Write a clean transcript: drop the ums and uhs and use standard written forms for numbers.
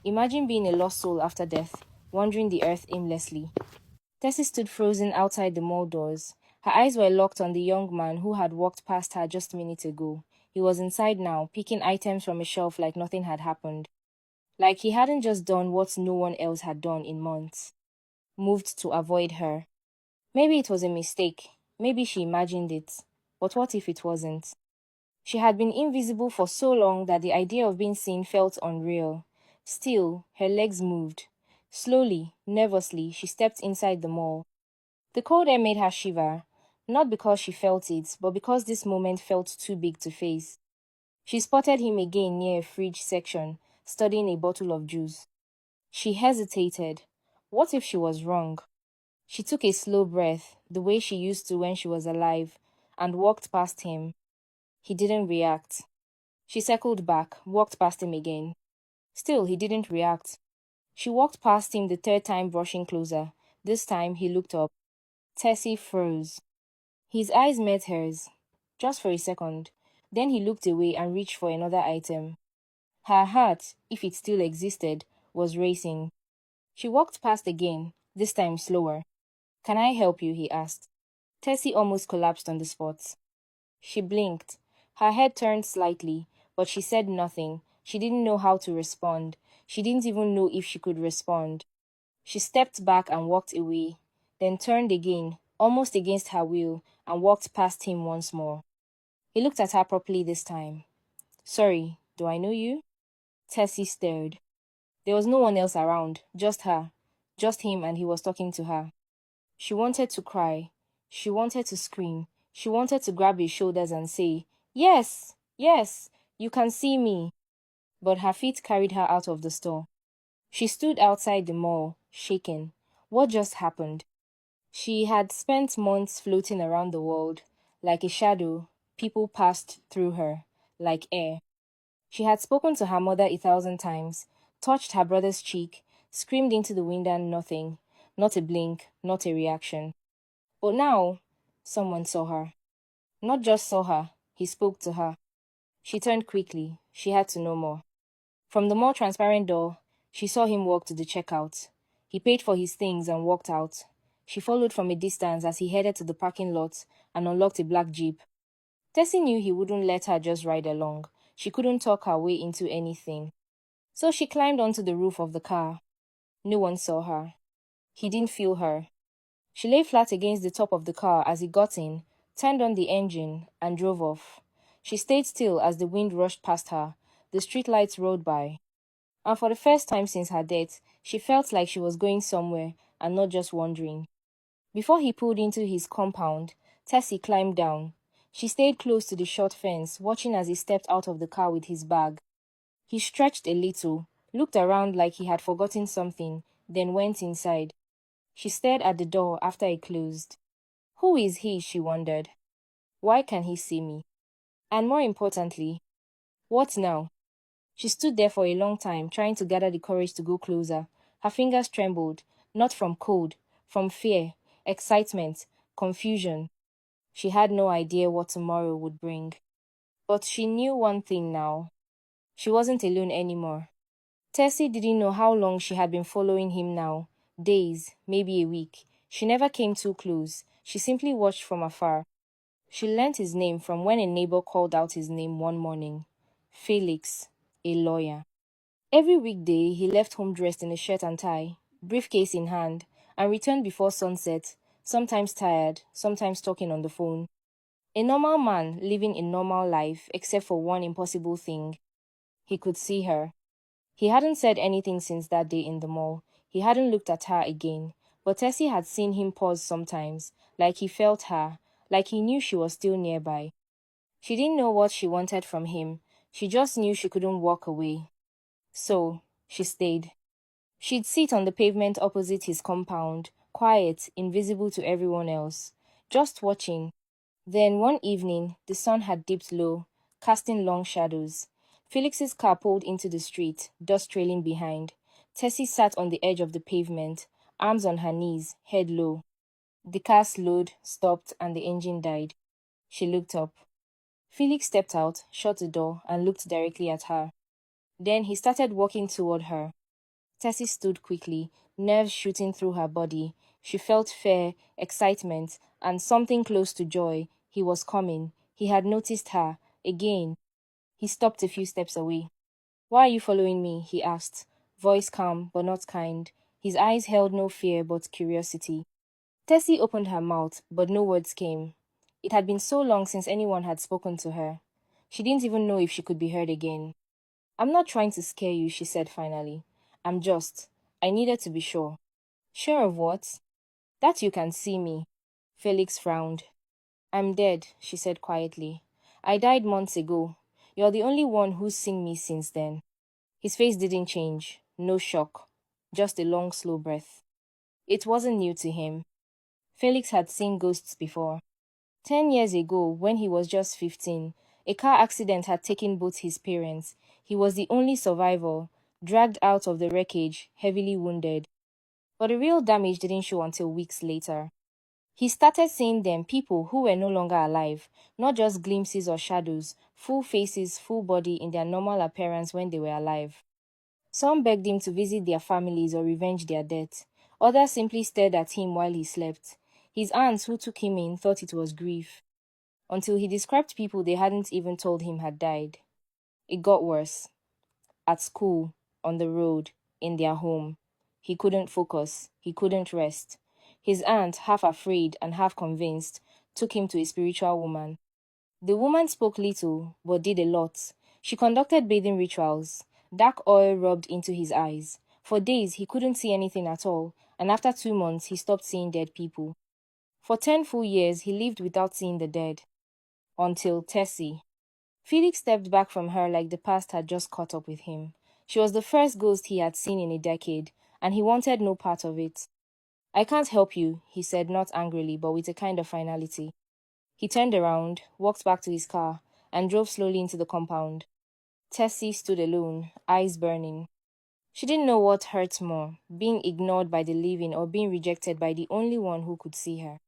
Imagine being a lost soul after death, wandering the earth aimlessly. Tessie stood frozen outside the mall doors. Her eyes were locked on the young man who had walked past her just minutes ago. He was inside now, picking items from a shelf like nothing had happened. Like he hadn't just done what no one else had done in months. Moved to avoid her. Maybe it was a mistake. Maybe she imagined it. But what if it wasn't? She had been invisible for so long that the idea of being seen felt unreal. Still, her legs moved. Slowly, nervously, she stepped inside the mall. The cold air made her shiver, not because she felt it, but because this moment felt too big to face. She spotted him again near a fridge section, studying a bottle of juice. She hesitated. What if she was wrong? She took a slow breath, the way she used to when she was alive, and walked past him. He didn't react. She circled back, walked past him again. Still, he didn't react. She walked past him the third time, brushing closer. This time, he looked up. Tessie froze. His eyes met hers, just for a second. Then he looked away and reached for another item. Her heart, if it still existed, was racing. She walked past again, this time slower. Can I help you? He asked. Tessie almost collapsed on the spot. She blinked. Her head turned slightly, but she said nothing. She didn't know how to respond. She didn't even know if she could respond. She stepped back and walked away, then turned again, almost against her will, and walked past him once more. He looked at her properly this time. Sorry, do I know you? Tessie stared. There was no one else around, just her. Just him, and he was talking to her. She wanted to cry. She wanted to scream. She wanted to grab his shoulders and say, Yes, yes, you can see me. But her feet carried her out of the store. She stood outside the mall, shaken. What just happened? She had spent months floating around the world. Like a shadow, people passed through her, like air. She had spoken to her mother 1,000 times, touched her brother's cheek, screamed into the wind and nothing. Not a blink, not a reaction. But now, someone saw her. Not just saw her, he spoke to her. She turned quickly. She had to know more. From the more transparent door, she saw him walk to the checkout. He paid for his things and walked out. She followed from a distance as he headed to the parking lot and unlocked a black Jeep. Tessie knew he wouldn't let her just ride along. She couldn't talk her way into anything. So she climbed onto the roof of the car. No one saw her. He didn't feel her. She lay flat against the top of the car as he got in, turned on the engine, and drove off. She stayed still as the wind rushed past her. The streetlights rolled by. And for the first time since her death, she felt like she was going somewhere and not just wandering. Before he pulled into his compound, Tessie climbed down. She stayed close to the short fence, watching as he stepped out of the car with his bag. He stretched a little, looked around like he had forgotten something, then went inside. She stared at the door after it closed. Who is he? She wondered. Why can he see me? And more importantly, what now? She stood there for a long time, trying to gather the courage to go closer. Her fingers trembled, not from cold, from fear, excitement, confusion. She had no idea what tomorrow would bring. But she knew one thing now. She wasn't alone anymore. Tessie didn't know how long she had been following him now. Days, maybe a week. She never came too close. She simply watched from afar. She learnt his name from when a neighbor called out his name one morning. Felix, a lawyer. Every weekday, he left home dressed in a shirt and tie, briefcase in hand, and returned before sunset, sometimes tired, sometimes talking on the phone. A normal man living a normal life, except for one impossible thing. He could see her. He hadn't said anything since that day in the mall. He hadn't looked at her again. But Tessie had seen him pause sometimes, like he felt her, like he knew she was still nearby. She didn't know what she wanted from him. She just knew she couldn't walk away. So, she stayed. She'd sit on the pavement opposite his compound, quiet, invisible to everyone else, just watching. Then one evening, the sun had dipped low, casting long shadows. Felix's car pulled into the street, dust trailing behind. Tessie sat on the edge of the pavement, arms on her knees, head low. The car slowed, stopped, and the engine died. She looked up. Felix stepped out, shut the door, and looked directly at her. Then he started walking toward her. Tessie stood quickly, nerves shooting through her body. She felt fear, excitement, and something close to joy. He was coming. He had noticed her. Again. He stopped a few steps away. Why are you following me? He asked, voice calm but not kind. His eyes held no fear but curiosity. Tessie opened her mouth, but no words came. It had been so long since anyone had spoken to her. She didn't even know if she could be heard again. I'm not trying to scare you, she said finally. I needed to be sure. Sure of what? That you can see me. Felix frowned. I'm dead, she said quietly. I died months ago. You're the only one who's seen me since then. His face didn't change. No shock. Just a long, slow breath. It wasn't new to him. Felix had seen ghosts before. 10 years ago, when he was just 15, a car accident had taken both his parents. He was the only survivor, dragged out of the wreckage, heavily wounded. But the real damage didn't show until weeks later. He started seeing them, people who were no longer alive, not just glimpses or shadows, full faces, full body in their normal appearance when they were alive. Some begged him to visit their families or revenge their death. Others simply stared at him while he slept. His aunts who took him in thought it was grief, until he described people they hadn't even told him had died. It got worse. At school, on the road, in their home. He couldn't focus. He couldn't rest. His aunt, half afraid and half convinced, took him to a spiritual woman. The woman spoke little, but did a lot. She conducted bathing rituals. Dark oil rubbed into his eyes. For days, he couldn't see anything at all, and after 2 months, he stopped seeing dead people. For 10 full years, he lived without seeing the dead. Until Tessie. Felix stepped back from her like the past had just caught up with him. She was the first ghost he had seen in a decade, and he wanted no part of it. I can't help you, he said, not angrily, but with a kind of finality. He turned around, walked back to his car, and drove slowly into the compound. Tessie stood alone, eyes burning. She didn't know what hurt more, being ignored by the living or being rejected by the only one who could see her.